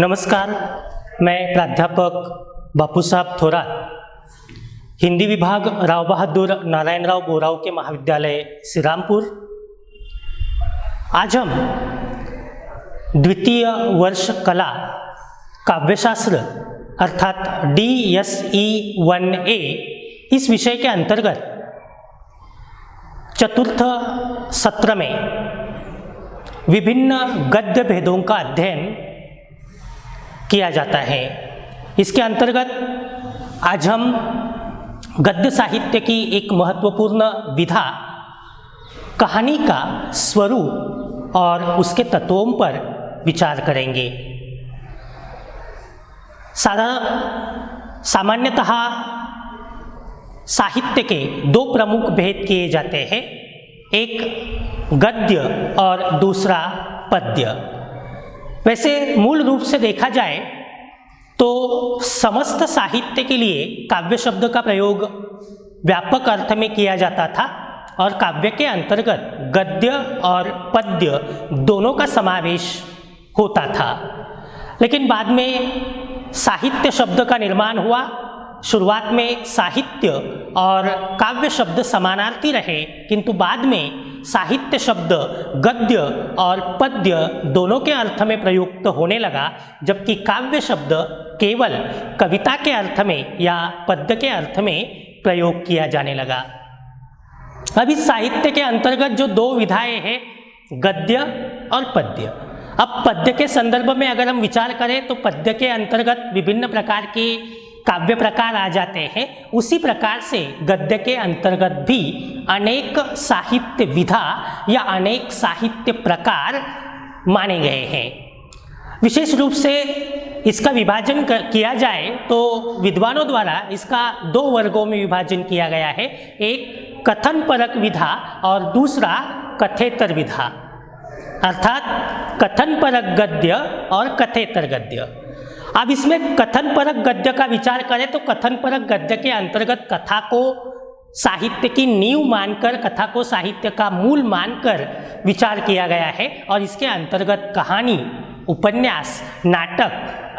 नमस्कार, मैं प्राध्यापक बापू साहब थोरात, हिंदी विभाग राव बहादुर नारायणराव बोराव के महाविद्यालय श्रीरामपुर। आज हम द्वितीय वर्ष कला काव्यशास्त्र अर्थात DSE 1A इस विषय के अंतर्गत चतुर्थ सत्र में विभिन्न गद्य भेदों का अध्ययन किया जाता है। इसके अंतर्गत आज हम गद्य साहित्य की एक महत्वपूर्ण विधा कहानी का स्वरूप और उसके तत्वों पर विचार करेंगे। सामान्यतः साहित्य के दो प्रमुख भेद किए जाते हैं, एक गद्य और दूसरा पद्य। वैसे मूल रूप से देखा जाए तो समस्त साहित्य के लिए काव्य शब्द का प्रयोग व्यापक अर्थ में किया जाता था और काव्य के अंतर्गत गद्य और पद्य दोनों का समावेश होता था। लेकिन बाद में साहित्य शब्द का निर्माण हुआ। शुरुआत में साहित्य और काव्य शब्द समानार्थी रहे, किंतु बाद में साहित्य शब्द गद्य और पद्य दोनों के अर्थ में प्रयुक्त होने लगा, जबकि काव्य शब्द केवल कविता के अर्थ में या पद्य के अर्थ में प्रयोग किया जाने लगा। अब इस साहित्य के अंतर्गत जो दो विधाएं हैं, गद्य और पद्य। अब पद्य के संदर्भ में अगर हम विचार करें तो पद्य के अंतर्गत विभिन्न प्रकार के काव्य प्रकार आ जाते हैं। उसी प्रकार से गद्य के अंतर्गत भी अनेक साहित्य विधा या अनेक साहित्य प्रकार माने गए हैं। विशेष रूप से इसका विभाजन किया जाए तो विद्वानों द्वारा इसका दो वर्गों में विभाजन किया गया है, एक कथन परक विधा और दूसरा कथेतर विधा, अर्थात कथन परक गद्य और कथेतर गद्य। अब इसमें कथन परक गद्य का विचार करें तो कथन परक गद्य के अंतर्गत कथा को साहित्य की नींव मानकर, कथा को साहित्य का मूल मानकर विचार किया गया है और इसके अंतर्गत कहानी, उपन्यास, नाटक,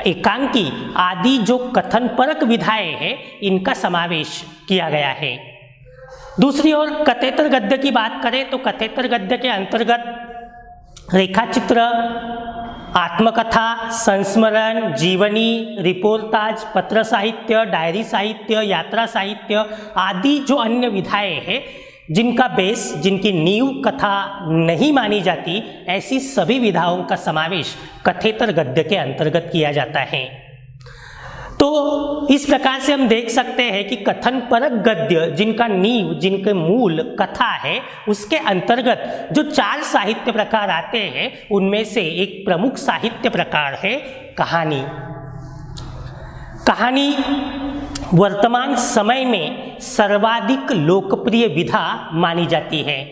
एकांकी आदि जो कथन परक विधाएं हैं इनका समावेश किया गया है। दूसरी ओर कथेतर गद्य की बात करें तो कथेतर गद्य के अंतर्गत रेखाचित्र, आत्मकथा, संस्मरण, जीवनी, रिपोर्टाज, पत्र साहित्य, डायरी साहित्य, यात्रा साहित्य आदि जो अन्य विधाएं हैं जिनका बेस, जिनकी नींव कथा नहीं मानी जाती, ऐसी सभी विधाओं का समावेश कथेतर गद्य के अंतर्गत किया जाता है। तो इस प्रकार से हम देख सकते हैं कि कथन परक गद्य जिनका नींव, जिनके मूल कथा है, उसके अंतर्गत जो चार साहित्य प्रकार आते हैं उनमें से एक प्रमुख साहित्य प्रकार है कहानी। कहानी वर्तमान समय में सर्वाधिक लोकप्रिय विधा मानी जाती है,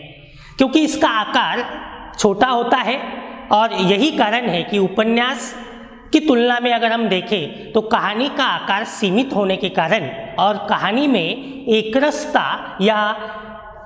क्योंकि इसका आकार छोटा होता है और यही कारण है कि उपन्यास की तुलना में अगर हम देखें तो कहानी का आकार सीमित होने के कारण और कहानी में एकरसता या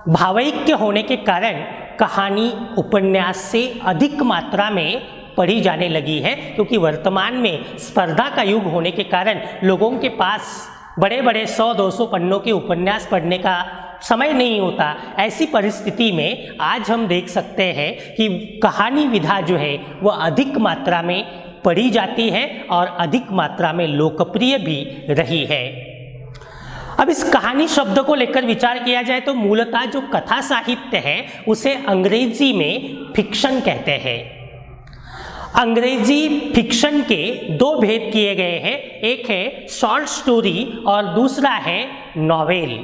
भावैक्य होने के कारण कहानी उपन्यास से अधिक मात्रा में पढ़ी जाने लगी है, क्योंकि वर्तमान में स्पर्धा का युग होने के कारण लोगों के पास बड़े बड़े 100-200 पन्नों के उपन्यास पढ़ने का समय नहीं होता। ऐसी परिस्थिति में आज हम देख सकते हैं कि कहानी विधा जो है वह अधिक मात्रा में पढ़ी जाती है और अधिक मात्रा में लोकप्रिय भी रही है। अब इस कहानी शब्द को लेकर विचार किया जाए तो मूलतः जो कथा साहित्य है उसे अंग्रेजी में फिक्शन कहते हैं। अंग्रेजी फिक्शन के दो भेद किए गए हैं, एक है शॉर्ट स्टोरी और दूसरा है नॉवेल।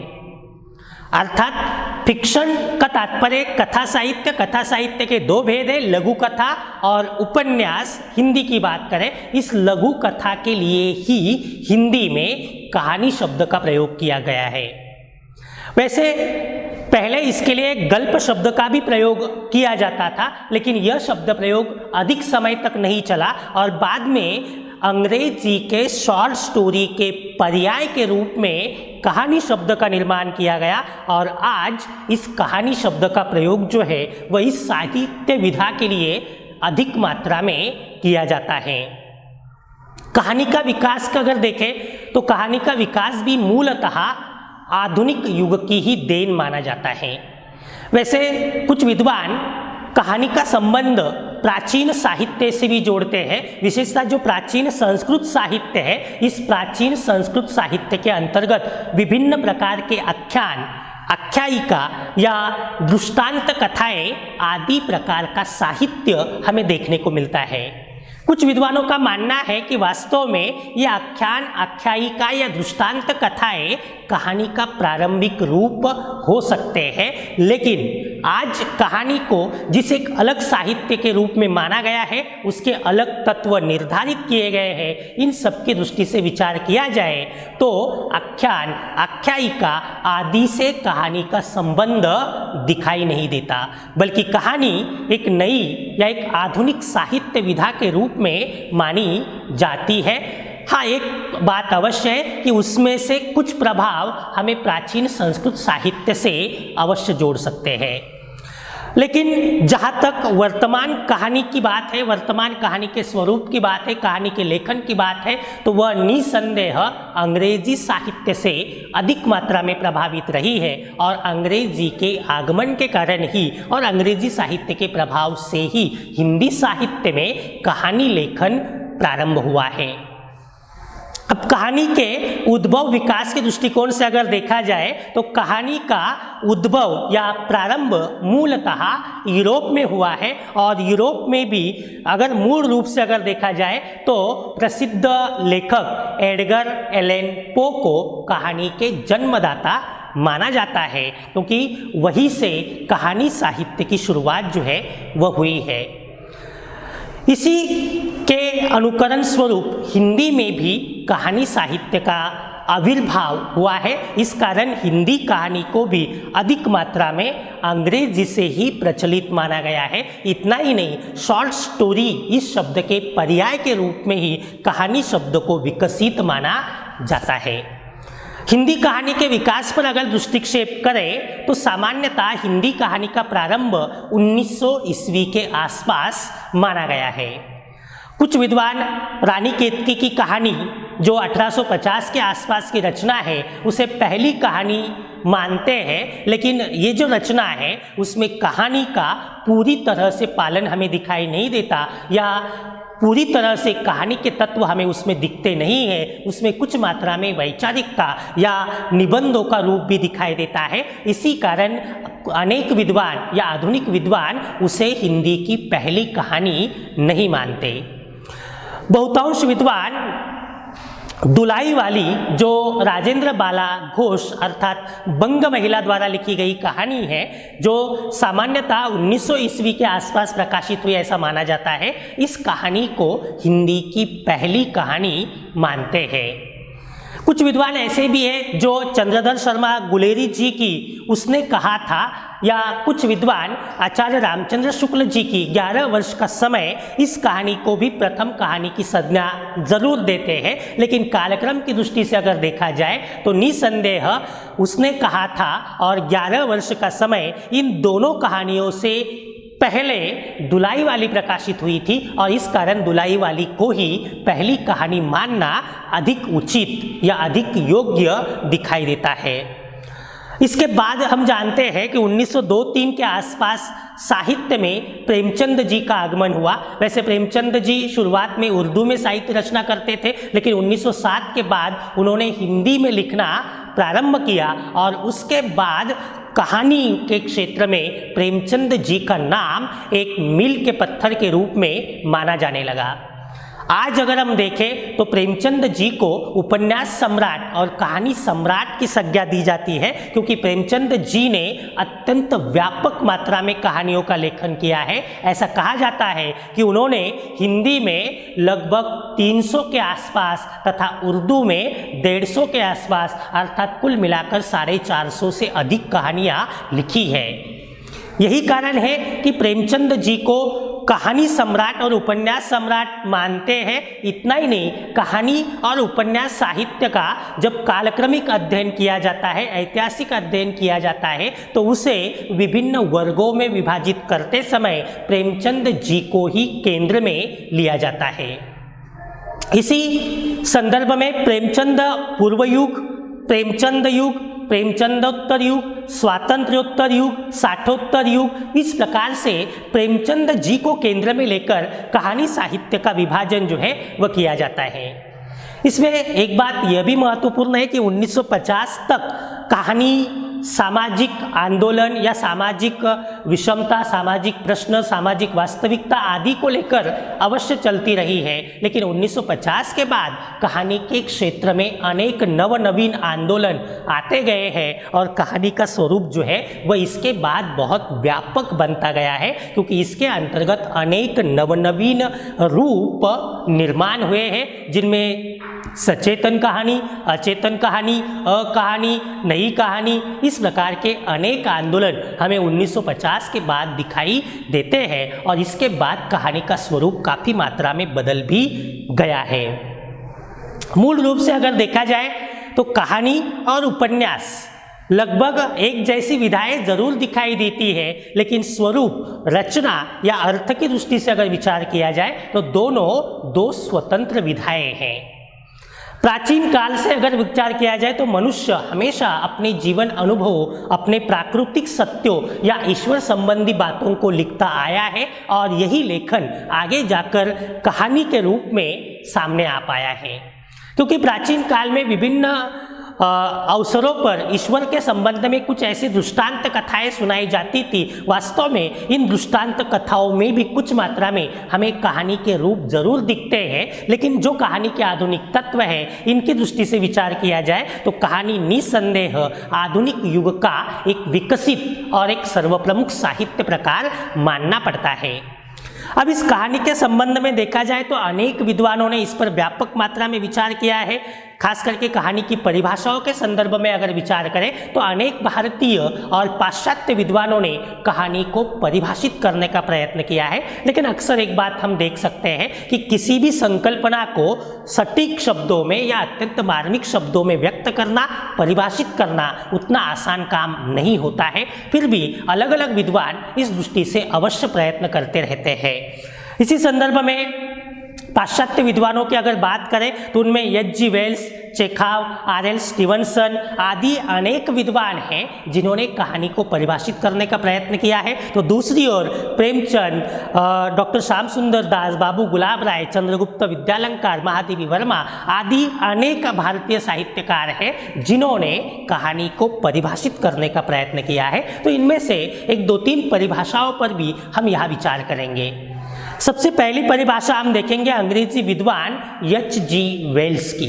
अर्थात फिक्शन का तात्पर्य कथा साहित्य के दो भेद है, लघु कथा और उपन्यास। हिंदी की बात करें, इस लघु कथा के लिए ही हिंदी में कहानी शब्द का प्रयोग किया गया है। वैसे पहले इसके लिए गल्प शब्द का भी प्रयोग किया जाता था, लेकिन यह शब्द प्रयोग अधिक समय तक नहीं चला और बाद में अंग्रेजी के शॉर्ट स्टोरी के पर्याय के रूप में कहानी शब्द का निर्माण किया गया और आज इस कहानी शब्द का प्रयोग जो है वह इस साहित्य विधा के लिए अधिक मात्रा में किया जाता है। कहानी का विकास का अगर देखें तो कहानी का विकास भी मूलतः आधुनिक युग की ही देन माना जाता है। वैसे कुछ विद्वान कहानी का संबंध प्राचीन साहित्य से भी जोड़ते हैं, विशेषतः जो प्राचीन संस्कृत साहित्य है, इस प्राचीन संस्कृत साहित्य के अंतर्गत विभिन्न प्रकार के आख्यान, आख्यायिका या दृष्टांत कथाएं आदि प्रकार का साहित्य हमें देखने को मिलता है। कुछ विद्वानों का मानना है कि वास्तव में ये आख्यान, आख्यायिका या दृष्टांत कथाएं कहानी का प्रारंभिक रूप हो सकते हैं, लेकिन आज कहानी को जिस एक अलग साहित्य के रूप में माना गया है, उसके अलग तत्व निर्धारित किए गए हैं। इन सब की दृष्टि से विचार किया जाए तो आख्यान, आख्यायिका आदि से कहानी का संबंध दिखाई नहीं देता, बल्कि कहानी एक नई या एक आधुनिक साहित्य विधा के रूप में मानी जाती है। हाँ, एक बात अवश्य है कि उसमें से कुछ प्रभाव हमें प्राचीन संस्कृत साहित्य से अवश्य जोड़ सकते हैं, लेकिन जहाँ तक वर्तमान कहानी की बात है, वर्तमान कहानी के स्वरूप की बात है, कहानी के लेखन की बात है, तो वह निसंदेह अंग्रेजी साहित्य से अधिक मात्रा में प्रभावित रही है और अंग्रेजी के आगमन के कारण ही और अंग्रेजी साहित्य के प्रभाव से ही हिंदी साहित्य में कहानी लेखन प्रारंभ हुआ है। अब कहानी के उद्भव विकास के दृष्टिकोण से अगर देखा जाए तो कहानी का उद्भव या प्रारंभ मूलतः यूरोप में हुआ है और यूरोप में भी अगर मूल रूप से अगर देखा जाए तो प्रसिद्ध लेखक एडगर एलन पो को कहानी के जन्मदाता माना जाता है, क्योंकि वहीं से कहानी साहित्य की शुरुआत जो है वह हुई है। इसी के अनुकरण स्वरूप हिंदी में भी कहानी साहित्य का आविर्भाव हुआ है। इस कारण हिंदी कहानी को भी अधिक मात्रा में अंग्रेजी से ही प्रचलित माना गया है। इतना ही नहीं, शॉर्ट स्टोरी इस शब्द के पर्याय के रूप में ही कहानी शब्द को विकसित माना जाता है। हिंदी कहानी के विकास पर अगर दृष्टिक्षेप करें तो सामान्यतः हिंदी कहानी का प्रारंभ 1900 ईस्वी के आसपास माना गया है। कुछ विद्वान रानी केतकी की कहानी जो 1850 के आसपास की रचना है उसे पहली कहानी मानते हैं, लेकिन ये जो रचना है उसमें कहानी का पूरी तरह से पालन हमें दिखाई नहीं देता या पूरी तरह से कहानी के तत्व हमें उसमें दिखते नहीं हैं। उसमें कुछ मात्रा में वैचारिकता या निबंधों का रूप भी दिखाई देता है। इसी कारण अनेक विद्वान या आधुनिक विद्वान उसे हिंदी की पहली कहानी नहीं मानते। बहुतांश विद्वान दुलाई वाली जो राजेंद्र बाला घोष अर्थात बंग महिला द्वारा लिखी गई कहानी है, जो सामान्यतः 1900 ईस्वी के आसपास प्रकाशित हुई ऐसा माना जाता है, इस कहानी को हिंदी की पहली कहानी मानते हैं। कुछ विद्वान ऐसे भी हैं जो चंद्रधर शर्मा गुलेरी जी की उसने कहा था, या कुछ विद्वान आचार्य रामचंद्र शुक्ल जी की 11 वर्ष का समय इस कहानी को भी प्रथम कहानी की संज्ञा जरूर देते हैं, लेकिन कालक्रम की दृष्टि से अगर देखा जाए तो निसंदेह उसने कहा था और 11 वर्ष का समय इन दोनों कहानियों से पहले दुलाई वाली प्रकाशित हुई थी और इस कारण दुलाई वाली को ही पहली कहानी मानना अधिक उचित या अधिक योग्य दिखाई देता है। इसके बाद हम जानते हैं कि 1902-3 के आसपास साहित्य में प्रेमचंद जी का आगमन हुआ। वैसे प्रेमचंद जी शुरुआत में उर्दू में साहित्य रचना करते थे, लेकिन 1907 के बाद उन्होंने हिंदी में लिखना प्रारंभ किया और उसके बाद कहानी के क्षेत्र में प्रेमचंद जी का नाम एक मील के पत्थर के रूप में माना जाने लगा। आज अगर हम देखें तो प्रेमचंद जी को उपन्यास सम्राट और कहानी सम्राट की संज्ञा दी जाती है, क्योंकि प्रेमचंद जी ने अत्यंत व्यापक मात्रा में कहानियों का लेखन किया है। ऐसा कहा जाता है कि उन्होंने हिंदी में लगभग 300 के आसपास तथा उर्दू में 150 के आसपास अर्थात कुल मिलाकर 450 से अधिक कहानियाँ लिखी है। यही कारण है कि प्रेमचंद जी को कहानी सम्राट और उपन्यास सम्राट मानते हैं। इतना ही नहीं, कहानी और उपन्यास साहित्य का जब कालक्रमिक अध्ययन किया जाता है, ऐतिहासिक अध्ययन किया जाता है, तो उसे विभिन्न वर्गों में विभाजित करते समय प्रेमचंद जी को ही केंद्र में लिया जाता है। इसी संदर्भ में प्रेमचंद पूर्व युग, प्रेमचंद युग, प्रेमचंदोत्तर युग, स्वातंत्र्योत्तर युग, साठोत्तर युग, इस प्रकार से प्रेमचंद जी को केंद्र में लेकर कहानी साहित्य का विभाजन जो है वह किया जाता है। इसमें एक बात यह भी महत्वपूर्ण है कि 1950 तक कहानी सामाजिक आंदोलन या सामाजिक विषमता, सामाजिक प्रश्न, सामाजिक वास्तविकता आदि को लेकर अवश्य चलती रही है, लेकिन 1950 के बाद कहानी के क्षेत्र में अनेक नवनवीन आंदोलन आते गए हैं और कहानी का स्वरूप जो है वह इसके बाद बहुत व्यापक बनता गया है, क्योंकि इसके अंतर्गत अनेक नवनवीन रूप निर्माण हुए हैं, जिनमें सचेतन कहानी, अचेतन कहानी, अकहानी, नई कहानी, इस प्रकार के अनेक आंदोलन हमें 1950 के बाद दिखाई देते हैं और इसके बाद कहानी का स्वरूप काफ़ी मात्रा में बदल भी गया है। मूल रूप से अगर देखा जाए तो कहानी और उपन्यास लगभग एक जैसी विधाएं जरूर दिखाई देती है, लेकिन स्वरूप, रचना या अर्थ की दृष्टि से अगर विचार किया जाए तो दोनों दो स्वतंत्र विधाएं हैं। प्राचीन काल से अगर विचार किया जाए तो मनुष्य हमेशा अपने जीवन अनुभव, अपने प्राकृतिक सत्यों या ईश्वर संबंधी बातों को लिखता आया है और यही लेखन आगे जाकर कहानी के रूप में सामने आ पाया है। क्योंकि प्राचीन काल में विभिन्न अवसरों पर ईश्वर के संबंध में कुछ ऐसी दृष्टांत कथाएं सुनाई जाती थी। वास्तव में इन दृष्टांत कथाओं में भी कुछ मात्रा में हमें कहानी के रूप जरूर दिखते हैं, लेकिन जो कहानी के आधुनिक तत्व है इनकी दृष्टि से विचार किया जाए तो कहानी निसंदेह आधुनिक युग का एक विकसित और एक सर्वप्रमुख साहित्य प्रकार मानना पड़ता है। अब इस कहानी के संबंध में देखा जाए तो अनेक विद्वानों ने इस पर व्यापक मात्रा में विचार किया है। खास करके कहानी की परिभाषाओं के संदर्भ में अगर विचार करें तो अनेक भारतीय और पाश्चात्य विद्वानों ने कहानी को परिभाषित करने का प्रयत्न किया है, लेकिन अक्सर एक बात हम देख सकते हैं कि किसी भी संकल्पना को सटीक शब्दों में या अत्यंत मार्मिक शब्दों में व्यक्त करना, परिभाषित करना उतना आसान काम नहीं होता है। फिर भी अलग अलग विद्वान इस दृष्टि से अवश्य प्रयत्न करते रहते हैं। इसी संदर्भ में पाश्चात्य विद्वानों की अगर बात करें तो उनमें H G. Wells, Chekhov, R L. Stevenson आदि अनेक विद्वान हैं जिन्होंने कहानी को परिभाषित करने का प्रयत्न किया है। तो दूसरी ओर प्रेमचंद, डॉक्टर श्याम सुंदर दास, बाबू गुलाब राय, चंद्रगुप्त विद्यालंकार, महादेवी वर्मा आदि अनेक भारतीय साहित्यकार हैं जिन्होंने कहानी को परिभाषित करने का प्रयत्न किया है। तो इनमें से एक दो तीन परिभाषाओं पर भी हम यहाँ विचार करेंगे। सबसे पहली परिभाषा हम देखेंगे अंग्रेजी विद्वान एच.जी. वेल्स की।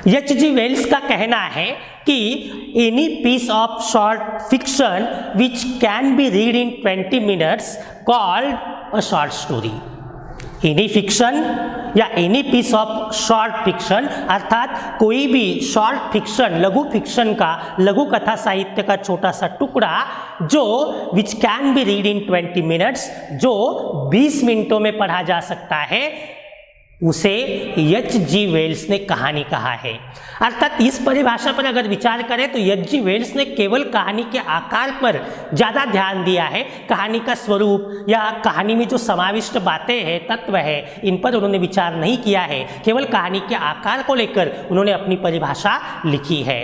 एच.जी. वेल्स का कहना है कि any piece of short fiction which can be read in 20 minutes called a short story. Any fiction या any piece of short fiction अर्थात कोई भी शॉर्ट फिक्शन, लघु फिक्शन का, लघु कथा साहित्य का छोटा सा टुकड़ा जो विच can be read in 20 minutes, जो 20 मिनटों में पढ़ा जा सकता है, उसे एच.जी. वेल्स ने कहानी कहा है। अर्थात इस परिभाषा पर अगर विचार करें तो एच.जी. वेल्स ने केवल कहानी के आकार पर ज़्यादा ध्यान दिया है। कहानी का स्वरूप या कहानी में जो समाविष्ट बातें हैं, तत्व है, इन पर उन्होंने विचार नहीं किया है। केवल कहानी के आकार को लेकर उन्होंने अपनी परिभाषा लिखी है।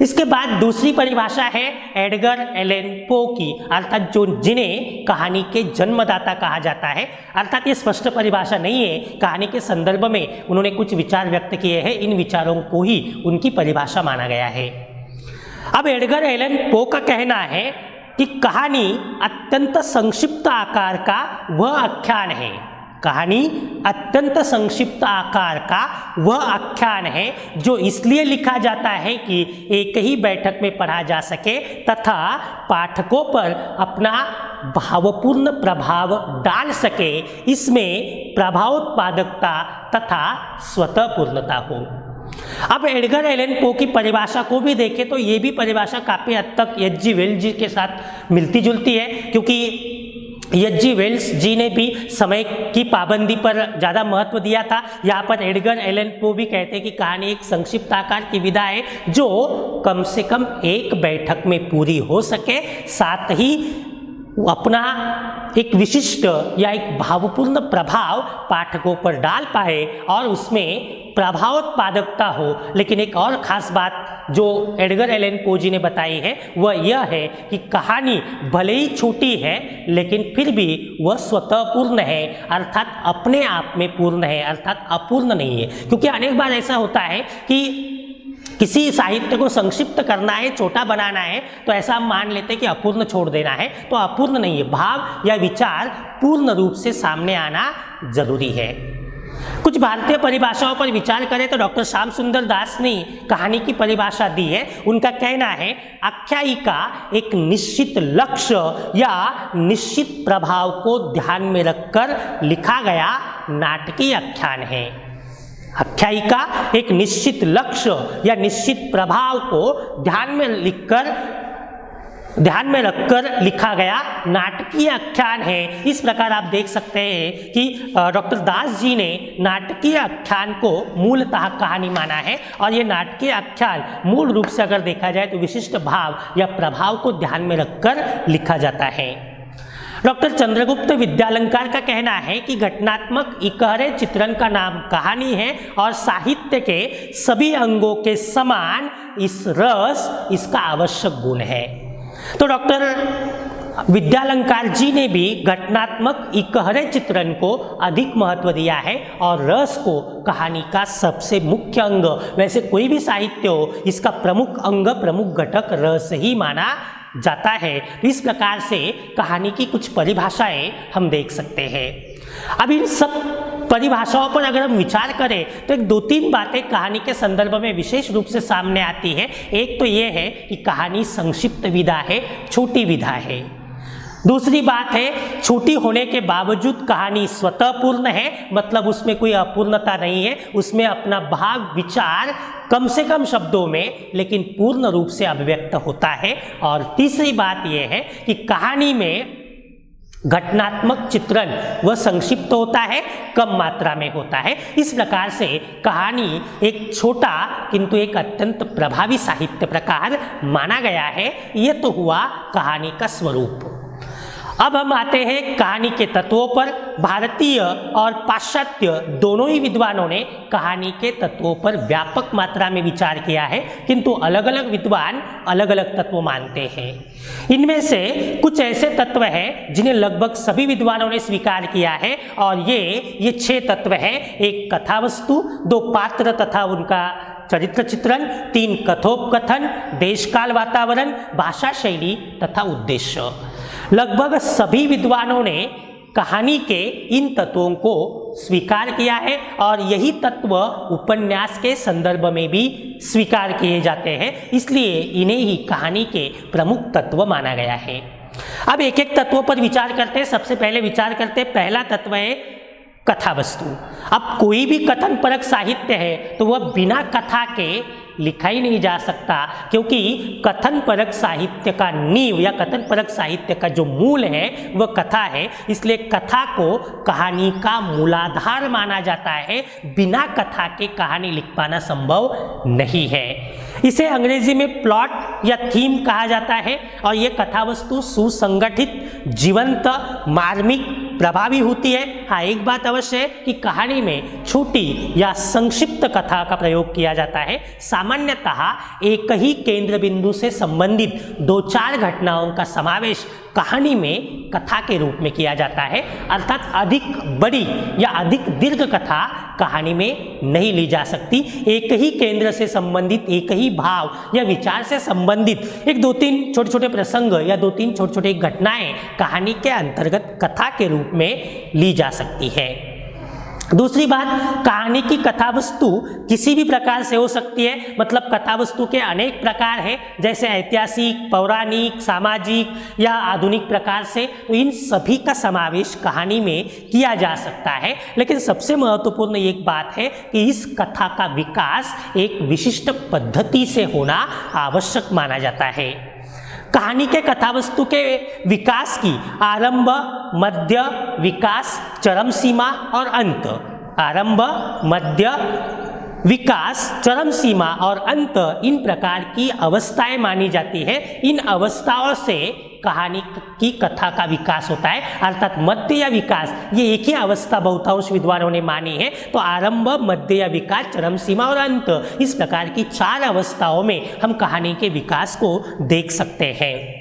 इसके बाद दूसरी परिभाषा है एडगर एलन पो की, अर्थात जिन्हें कहानी के जन्मदाता कहा जाता है। अर्थात ये स्पष्ट परिभाषा नहीं है, कहानी के संदर्भ में उन्होंने कुछ विचार व्यक्त किए हैं, इन विचारों को ही उनकी परिभाषा माना गया है। अब एडगर एलन पो का कहना है कि कहानी अत्यंत संक्षिप्त आकार का वह आख्यान है, कहानी अत्यंत संक्षिप्त आकार का वह आख्यान है जो इसलिए लिखा जाता है कि एक ही बैठक में पढ़ा जा सके तथा पाठकों पर अपना भावपूर्ण प्रभाव डाल सके, इसमें प्रभावोत्पादकता तथा स्वतः पूर्णता हो। अब एडगर एलन पो की परिभाषा को भी देखें तो ये भी परिभाषा काफ़ी हद तक एच.जी. वेल्स जी के साथ मिलती जुलती है, क्योंकि एच.जी. वेल्स जी ने भी समय की पाबंदी पर ज़्यादा महत्व दिया था। यहाँ पर एडगर एलन पो भी कहते हैं कि कहानी एक संक्षिप्त आकार की विधा है जो कम से कम एक बैठक में पूरी हो सके, साथ ही अपना एक विशिष्ट या एक भावपूर्ण प्रभाव पाठकों पर डाल पाए और उसमें प्रभावोत्पादकता हो। लेकिन एक और ख़ास बात जो एडगर एलन पो जी ने बताई है वह यह है कि कहानी भले ही छोटी है लेकिन फिर भी वह स्वतः पूर्ण है, अर्थात अपने आप में पूर्ण है, अर्थात अपूर्ण नहीं है। क्योंकि अनेक बार ऐसा होता है कि किसी साहित्य को संक्षिप्त करना है, छोटा बनाना है, तो ऐसा हम मान लेते हैं कि अपूर्ण छोड़ देना है, तो अपूर्ण नहीं है। भाव या विचार पूर्ण रूप से सामने आना जरूरी है। कुछ भारतीय परिभाषाओं पर विचार करें तो डॉक्टर श्याम सुंदर दास ने कहानी की परिभाषा दी है। उनका कहना है आख्यायिका एक निश्चित लक्ष्य या निश्चित प्रभाव को ध्यान में रखकर लिखा गया नाटकीय आख्यान है। आख्यायिका एक निश्चित लक्ष्य या निश्चित प्रभाव को ध्यान में रखकर लिखा गया नाटकीय आख्यान है। इस प्रकार आप देख सकते हैं कि डॉक्टर दास जी ने नाटकीय आख्यान को मूलतः कहानी माना है और ये नाटकीय आख्यान मूल रूप से अगर देखा जाए तो विशिष्ट भाव या प्रभाव को ध्यान में रखकर लिखा जाता है। डॉक्टर चंद्रगुप्त विद्यालंकार का कहना है कि घटनात्मक इकहरे चित्रण का नाम कहानी है और साहित्य के सभी अंगों के समान इस रस इसका आवश्यक गुण है। तो डॉक्टर विद्यालंकार जी ने भी घटनात्मक इकहरे चित्रण को अधिक महत्व दिया है और रस को कहानी का सबसे मुख्य अंग, वैसे कोई भी साहित्य हो इसका प्रमुख अंग, प्रमुख घटक रस ही माना जाता है। इस प्रकार से कहानी की कुछ परिभाषाएं हम देख सकते हैं। अब इन सब परिभाषाओं पर अगर हम विचार करें तो एक दो तीन बातें कहानी के संदर्भ में विशेष रूप से सामने आती है। एक तो ये है कि कहानी संक्षिप्त विधा है, छोटी विधा है। दूसरी बात है छोटी होने के बावजूद कहानी स्वतः पूर्ण है, मतलब उसमें कोई अपूर्णता नहीं है, उसमें अपना भाव विचार कम से कम शब्दों में लेकिन पूर्ण रूप से अभिव्यक्त होता है। और तीसरी बात यह है कि कहानी में घटनात्मक चित्रण वह संक्षिप्त होता है, कम मात्रा में होता है। इस प्रकार से कहानी एक छोटा किंतु एक अत्यंत प्रभावी साहित्य प्रकार माना गया है। यह तो हुआ कहानी का स्वरूप। अब हम आते हैं कहानी के तत्वों पर। भारतीय और पाश्चात्य दोनों ही विद्वानों ने कहानी के तत्वों पर व्यापक मात्रा में विचार किया है, किंतु अलग अलग विद्वान अलग अलग तत्व मानते हैं। इनमें से कुछ ऐसे तत्व हैं जिन्हें लगभग सभी विद्वानों ने स्वीकार किया है और ये 6 तत्व हैं। एक कथावस्तु, 2 पात्र तथा उनका चरित्र चित्रण, 3 कथोपकथन, देशकाल वातावरण, भाषा शैली तथा उद्देश्य। लगभग सभी विद्वानों ने कहानी के इन तत्वों को स्वीकार किया है और यही तत्व उपन्यास के संदर्भ में भी स्वीकार किए जाते हैं, इसलिए इन्हें ही कहानी के प्रमुख तत्व माना गया है। अब एक एक तत्वों पर विचार करते हैं। सबसे पहले विचार करते हैं, पहला तत्व है कथावस्तु। अब कोई भी कथन परक साहित्य है तो वह बिना कथा के लिखा ही नहीं जा सकता, क्योंकि कथन परक साहित्य का नींव या कथन परक साहित्य का जो मूल है वह कथा है। इसलिए कथा को कहानी का मूलाधार माना जाता है। बिना कथा के कहानी लिख पाना संभव नहीं है। इसे अंग्रेजी में प्लॉट या थीम कहा जाता है और यह कथावस्तु सुसंगठित, जीवंत, मार्मिक, प्रभावी होती है। हाँ, एक बात अवश्य है कि कहानी में छोटी या संक्षिप्त कथा का प्रयोग किया जाता है। सामान्यतः एक ही केंद्र बिंदु से संबंधित 2-4 घटनाओं का समावेश कहानी में कथा के रूप में किया जाता है, अर्थात अधिक बड़ी या अधिक दीर्घ कथा कहानी में नहीं ली जा सकती। एक ही केंद्र से संबंधित, एक ही भाव या विचार से संबंधित एक 2-3 छोटे-छोटे प्रसंग या 2-3 छोटे-छोटे घटनाएं कहानी के अंतर्गत कथा के रूप में ली जा सकती है। दूसरी बात, कहानी की कथावस्तु किसी भी प्रकार से हो सकती है, मतलब कथावस्तु के अनेक प्रकार हैं, जैसे ऐतिहासिक, पौराणिक, सामाजिक या आधुनिक प्रकार से। तो इन सभी का समावेश कहानी में किया जा सकता है। लेकिन सबसे महत्वपूर्ण एक बात है कि इस कथा का विकास एक विशिष्ट पद्धति से होना आवश्यक माना जाता है। कहानी के कथावस्तु के विकास की आरंभ, मध्य, विकास, चरम सीमा और अंत, आरंभ, मध्य, विकास, चरम सीमा और अंत इन प्रकार की अवस्थाएं मानी जाती है। इन अवस्थाओं से कहानी की कथा का विकास होता है, अर्थात मध्य या विकास, ये एक ही अवस्था बहुतांश विद्वानों ने मानी है। तो आरंभ, मध्य या विकास, चरम सीमा और अंत, इस प्रकार की 4 अवस्थाओं में हम कहानी के विकास को देख सकते हैं।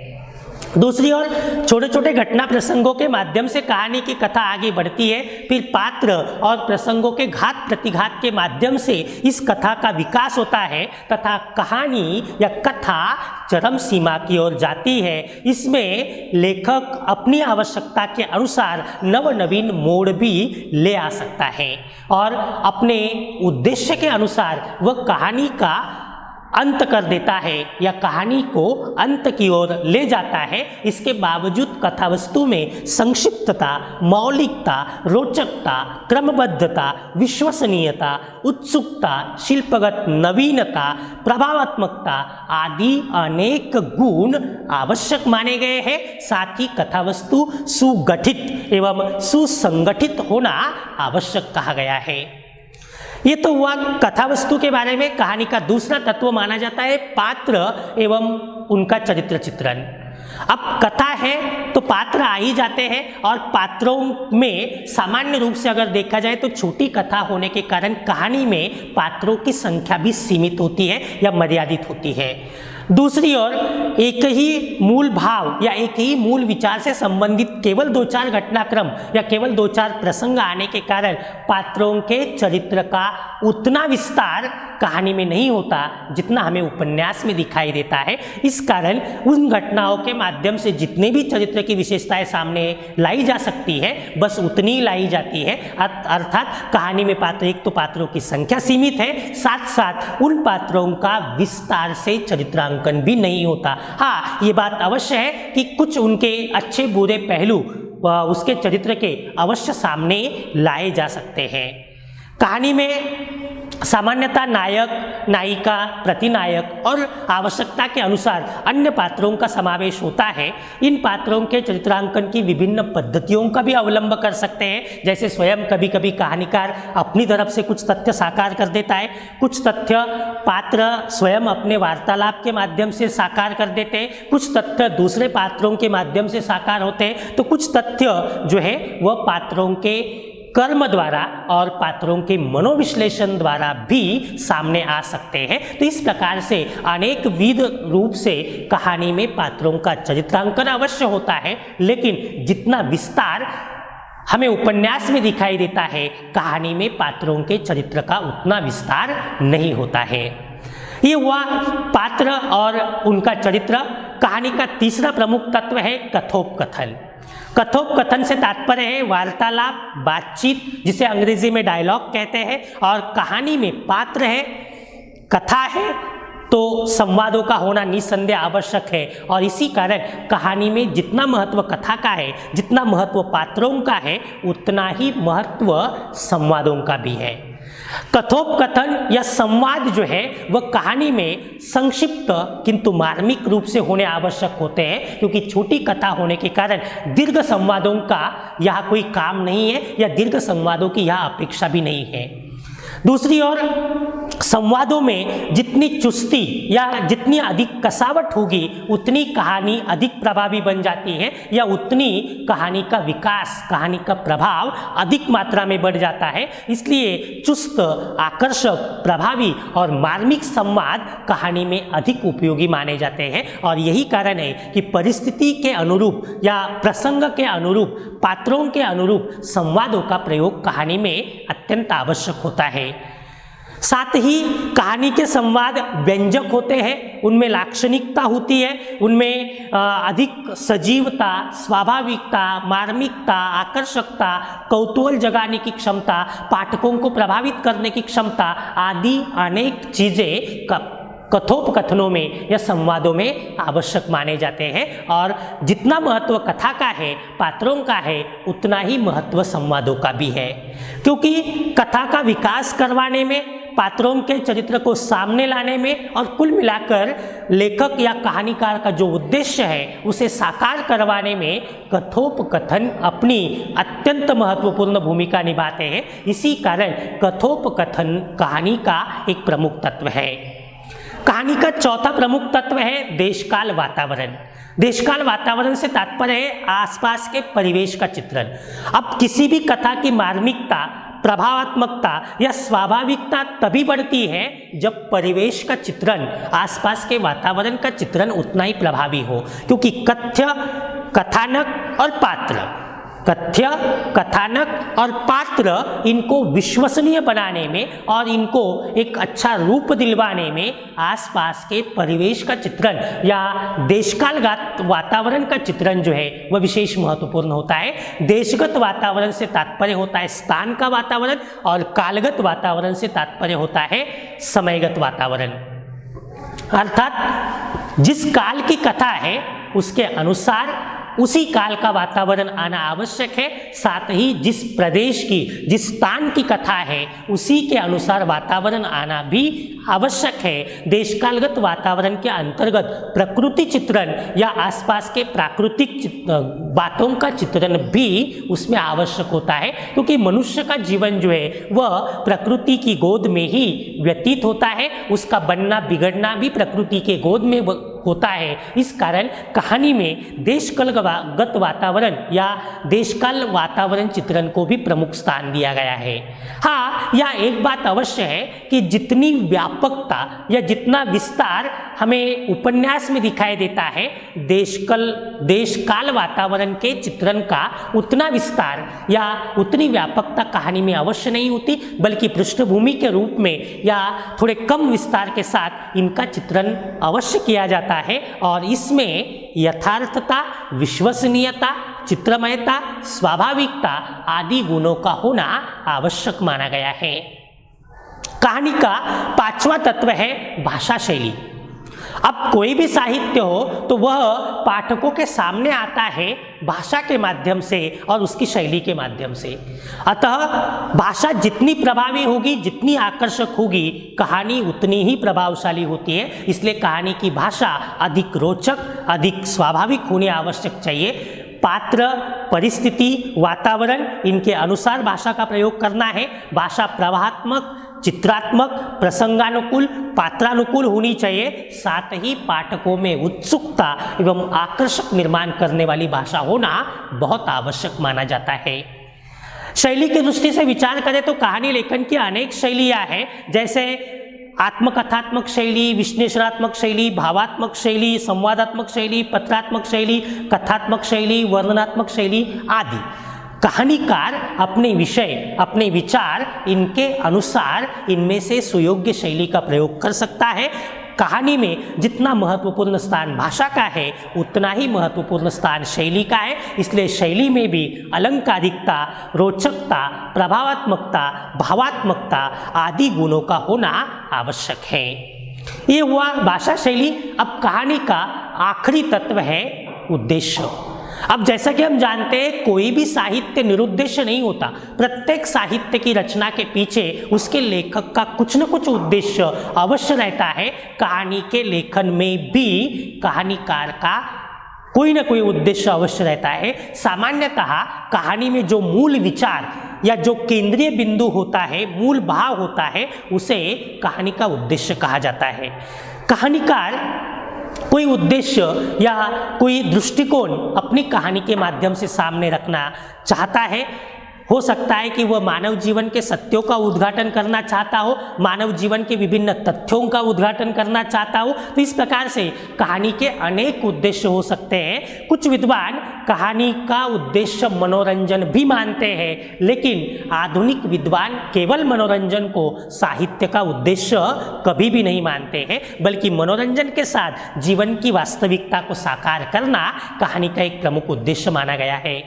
दूसरी ओर छोटे छोटे घटना प्रसंगों के माध्यम से कहानी की कथा आगे बढ़ती है, फिर पात्र और प्रसंगों के घात प्रतिघात के माध्यम से इस कथा का विकास होता है तथा कहानी या कथा चरम सीमा की ओर जाती है। इसमें लेखक अपनी आवश्यकता के अनुसार नवनवीन मोड़ भी ले आ सकता है और अपने उद्देश्य के अनुसार वह कहानी का अंत कर देता है या कहानी को अंत की ओर ले जाता है। इसके बावजूद कथावस्तु में संक्षिप्तता, मौलिकता, रोचकता, क्रमबद्धता, विश्वसनीयता, उत्सुकता, शिल्पगत नवीनता, प्रभावात्मकता आदि अनेक गुण आवश्यक माने गए हैं। साथ ही कथावस्तु सुगठित एवं सुसंगठित होना आवश्यक कहा गया है। ये तो हुआ कथावस्तु के बारे में। कहानी का दूसरा तत्व माना जाता है पात्र एवं उनका चरित्र चित्रण। अब कथा है तो पात्र आ ही जाते हैं और पात्रों में सामान्य रूप से अगर देखा जाए तो छोटी कथा होने के कारण कहानी में पात्रों की संख्या भी सीमित होती है या मर्यादित होती है। दूसरी ओर एक ही मूल भाव या एक ही मूल विचार से संबंधित केवल 2-4 घटनाक्रम या केवल 2-4 प्रसंग आने के कारण पात्रों के चरित्र का उतना विस्तार कहानी में नहीं होता जितना हमें उपन्यास में दिखाई देता है। इस कारण उन घटनाओं के माध्यम से जितने भी चरित्र की विशेषताएं सामने लाई जा सकती है बस उतनी ही लाई जाती है। अर्थात कहानी में पात्र, एक तो पात्रों की संख्या सीमित है, साथ साथ उन पात्रों का विस्तार से चित्रांकन भी नहीं होता। हाँ, ये बात अवश्य है कि कुछ उनके अच्छे बुरे पहलू उसके चरित्र के अवश्य सामने लाए जा सकते हैं। कहानी में सामान्यतः नायक, नायिका, प्रतिनायक और आवश्यकता के अनुसार अन्य पात्रों का समावेश होता है। इन पात्रों के चित्रांकन की विभिन्न पद्धतियों का भी अवलंब कर सकते हैं। जैसे स्वयं कभी कभी कहानीकार अपनी तरफ से कुछ तथ्य साकार कर देता है, कुछ तथ्य पात्र स्वयं अपने वार्तालाप के माध्यम से साकार कर देते हैं, कुछ तथ्य दूसरे पात्रों के माध्यम से साकार होते हैं, तो कुछ तथ्य जो है वह पात्रों के कर्म द्वारा और पात्रों के मनोविश्लेषण द्वारा भी सामने आ सकते हैं। तो इस प्रकार से अनेक विध रूप से कहानी में पात्रों का चित्रांकन अवश्य होता है, लेकिन जितना विस्तार हमें उपन्यास में दिखाई देता है कहानी में पात्रों के चरित्र का उतना विस्तार नहीं होता है। ये हुआ पात्र और उनका चरित्र। कहानी का तीसरा प्रमुख तत्व है कथोपकथन। कथोपकथन से तात्पर्य है वार्तालाप, बातचीत, जिसे अंग्रेजी में डायलॉग कहते हैं। और कहानी में पात्र है, कथा है, तो संवादों का होना निसंदेह आवश्यक है। और इसी कारण कहानी में जितना महत्व कथा का है, जितना महत्व पात्रों का है, उतना ही महत्व संवादों का भी है। कथोपकथन या संवाद जो है वह कहानी में संक्षिप्त किंतु मार्मिक रूप से होने आवश्यक होते हैं, क्योंकि छोटी कथा होने के कारण दीर्घ संवादों का यहाँ कोई काम नहीं है या दीर्घ संवादों की यहाँ अपेक्षा भी नहीं है। दूसरी ओर संवादों में जितनी चुस्ती या जितनी अधिक कसावट होगी उतनी कहानी अधिक प्रभावी बन जाती है या उतनी कहानी का विकास, कहानी का प्रभाव अधिक मात्रा में बढ़ जाता है। इसलिए चुस्त, आकर्षक, प्रभावी और मार्मिक संवाद कहानी में अधिक उपयोगी माने जाते हैं। और यही कारण है कि परिस्थिति के अनुरूप या प्रसंग के अनुरूप, पात्रों के अनुरूप संवादों का प्रयोग कहानी में अत्यंत आवश्यक होता है। साथ ही कहानी के संवाद व्यंजक होते हैं, उनमें लाक्षणिकता होती है, उनमें अधिक सजीवता, स्वाभाविकता, मार्मिकता, आकर्षकता, कौतूहल जगाने की क्षमता, पाठकों को प्रभावित करने की क्षमता आदि अनेक चीज़ें कथोपकथनों में या संवादों में आवश्यक माने जाते हैं। और जितना महत्व कथा का है, पात्रों का है, उतना ही महत्व संवादों का भी है, क्योंकि कथा का विकास करवाने में, पात्रों के चरित्र को सामने लाने में और कुल मिलाकर लेखक या कहानीकार का जो उद्देश्य है उसे साकार करवाने में कथोपकथन अपनी अत्यंत महत्वपूर्ण भूमिका निभाते हैं। इसी कारण कथोपकथन कहानी का एक प्रमुख तत्व है। कहानी का चौथा प्रमुख तत्व है देशकाल वातावरण। देशकाल वातावरण से तात्पर्य है आसपास के परिवेश का चित्रण। अब किसी भी कथा की मार्मिकता, प्रभावात्मकता या स्वाभाविकता तभी बढ़ती है जब परिवेश का चित्रण, आसपास के वातावरण का चित्रण उतना ही प्रभावी हो, क्योंकि कथ्य, कथानक और पात्र, कथ्य, कथानक और पात्र, इनको विश्वसनीय बनाने में और इनको एक अच्छा रूप दिलवाने में आसपास के परिवेश का चित्रण या देशकालगत वातावरण का चित्रण जो है वह विशेष महत्वपूर्ण होता है। देशगत वातावरण से तात्पर्य होता है स्थान का वातावरण और कालगत वातावरण से तात्पर्य होता है समयगत वातावरण। अर्थात जिस काल की कथा है उसके अनुसार उसी काल का वातावरण आना आवश्यक है, साथ ही जिस प्रदेश की, जिस स्थान की कथा है उसी के अनुसार वातावरण आना भी आवश्यक है। देशकालगत वातावरण के अंतर्गत प्रकृति चित्रण या आसपास के प्राकृतिक बातों का चित्रण भी उसमें आवश्यक होता है, क्योंकि मनुष्य का जीवन जो है वह प्रकृति की गोद में ही व्यतीत होता है, उसका बनना बिगड़ना भी प्रकृति के गोद में होता है। इस कारण कहानी में देशकालगत वातावरण या देशकाल वातावरण चित्रण को भी प्रमुख स्थान दिया गया है। हाँ, यह एक बात अवश्य है कि जितनी व्यापकता या जितना विस्तार हमें उपन्यास में दिखाई देता है, देशकाल वातावरण के चित्रण का उतना विस्तार या उतनी व्यापकता कहानी में अवश्य नहीं होती, बल्कि पृष्ठभूमि के रूप में या थोड़े कम विस्तार के साथ इनका चित्रण अवश्य किया जाता है और इसमें यथार्थता, विश्वसनीयता, चित्रमयता, स्वाभाविकता आदि गुणों का होना आवश्यक माना गया है। कहानी का पांचवा तत्व है भाषा शैली। अब कोई भी साहित्य हो तो वह पाठकों के सामने आता है भाषा के माध्यम से और उसकी शैली के माध्यम से। अतः भाषा जितनी प्रभावी होगी, जितनी आकर्षक होगी, कहानी उतनी ही प्रभावशाली होती है। इसलिए कहानी की भाषा अधिक रोचक, अधिक स्वाभाविक होनी आवश्यक चाहिए। पात्र, परिस्थिति, वातावरण, इनके अनुसार भाषा का प्रयोग करना है। भाषा प्रवाहात्मक, चित्रात्मक, प्रसंगानुकूल, पात्रानुकूल होनी चाहिए। साथ ही पाठकों में उत्सुकता एवं आकर्षक निर्माण करने वाली भाषा होना बहुत आवश्यक माना जाता है। शैली की दृष्टि से विचार करें तो कहानी लेखन की अनेक शैलियां हैं, जैसे आत्मकथात्मक शैली, विश्लेषणात्मक शैली, भावात्मक शैली, संवादात्मक शैली, पत्रात्मक शैली, कथात्मक शैली, वर्णनात्मक शैली आदि। कहानीकार अपने विषय, अपने विचार, इनके अनुसार इनमें से सुयोग्य शैली का प्रयोग कर सकता है। कहानी में जितना महत्वपूर्ण स्थान भाषा का है उतना ही महत्वपूर्ण स्थान शैली का है। इसलिए शैली में भी अलंकारिकता, रोचकता, प्रभावात्मकता, भावात्मकता आदि गुणों का होना आवश्यक है। ये हुआ भाषा शैली। अब कहानी का आखिरी तत्व है उद्देश्य। अब जैसा कि हम जानते हैं कोई भी साहित्य निरुद्देश्य नहीं होता। प्रत्येक साहित्य की रचना के पीछे उसके लेखक का कुछ न कुछ उद्देश्य अवश्य रहता है। कहानी के लेखन में भी कहानीकार का कोई न कोई उद्देश्य अवश्य रहता है। सामान्यतः कहानी में जो मूल विचार या जो केंद्रीय बिंदु होता है, मूल भाव होता है, उसे कहानी का उद्देश्य कहा जाता है। कहानीकार कोई उद्देश्य या कोई दृष्टिकोण अपनी कहानी के माध्यम से सामने रखना चाहता है। हो सकता है कि वह मानव जीवन के सत्यों का उद्घाटन करना चाहता हो, मानव जीवन के विभिन्न तथ्यों का उद्घाटन करना चाहता हो। तो इस प्रकार से कहानी के अनेक उद्देश्य हो सकते हैं। कुछ विद्वान कहानी का उद्देश्य मनोरंजन भी मानते हैं, लेकिन आधुनिक विद्वान केवल मनोरंजन को साहित्य का उद्देश्य कभी भी नहीं मानते हैं, बल्कि मनोरंजन के साथ जीवन की वास्तविकता को साकार करना कहानी का एक प्रमुख उद्देश्य माना गया है।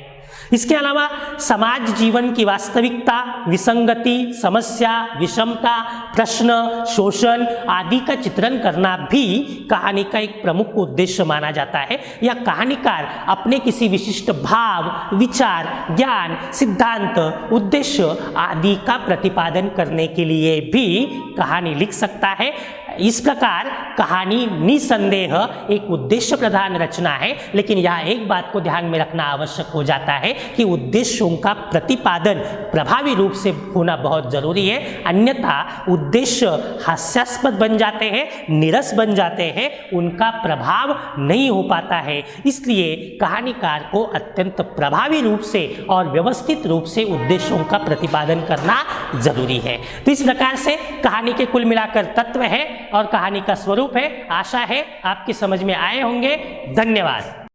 इसके अलावा समाज जीवन की वास्तविकता, विसंगति, समस्या, विषमता, प्रश्न, शोषण आदि का चित्रण करना भी कहानी का एक प्रमुख उद्देश्य माना जाता है। या कहानीकार अपने किसी विशिष्ट भाव, विचार, ज्ञान, सिद्धांत, उद्देश्य आदि का प्रतिपादन करने के लिए भी कहानी लिख सकता है। इस प्रकार कहानी निसंदेह एक उद्देश्य प्रधान रचना है, लेकिन यहाँ एक बात को ध्यान में रखना आवश्यक हो जाता है कि उद्देश्यों का प्रतिपादन प्रभावी रूप से होना बहुत जरूरी है, अन्यथा उद्देश्य हास्यास्पद बन जाते हैं, नीरस बन जाते हैं, उनका प्रभाव नहीं हो पाता है। इसलिए कहानीकार को अत्यंत प्रभावी रूप से और व्यवस्थित रूप से उद्देश्यों का प्रतिपादन करना जरूरी है। तो इस प्रकार से कहानी के कुल मिलाकर तत्व है और कहानी का स्वरूप है। आशा है आपकी समझ में आए होंगे। धन्यवाद।